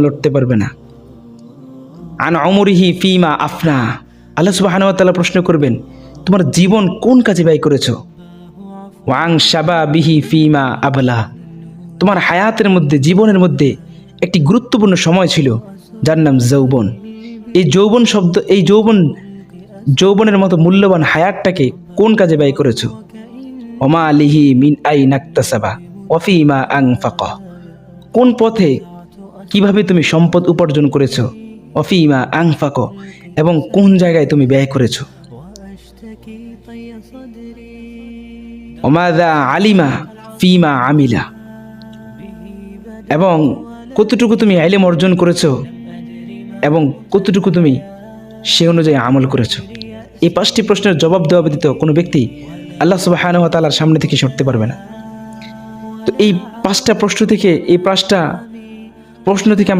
লড়তে পারবে না। আন উমরিহি ফিমা আফনা, আল্লাহ সুবহানাহু ওয়া তাআলা প্রশ্ন করবেন তোমার জীবন কোন কাজে ব্যয় করেছো। ওয়াং শাবাবিহি ফিমা আবলা, তোমার হায়াতের মধ্যে, জীবনের মধ্যে একটি গুরুত্বপূর্ণ সময় ছিল যার নাম যৌবন। এই যৌবন শব্দ, এই যৌবনের মতো মূল্যবান হায়াতটাকে কোন কাজে ব্যয় করেছো। ওমা আলিহি মিন আইনা ইকতাসাবা ওয়া ফিমা আনফাকা, কোন পথে কিভাবে তুমি সম্পদ উপার্জন করেছো। ওয়া ফিমা আনফাকা, এবং কোন জায়গায় তুমি ব্যয় করেছো। ওমাযা আলিমা ফিমা আমিলা, এবং কতটুকু তুমি ইলম অর্জন করেছো এবং কতটুকু তুমি সে অনুযায়ী আমল করেছো। এই 5টি প্রশ্নের জবাব দেওয়া ব্যতীত কোনো ব্যক্তি আল্লাহ সুবহানাহু ওয়া তাআলার সামনে থেকে সরতে পারবে না। তো এই 5টা প্রশ্ন থেকে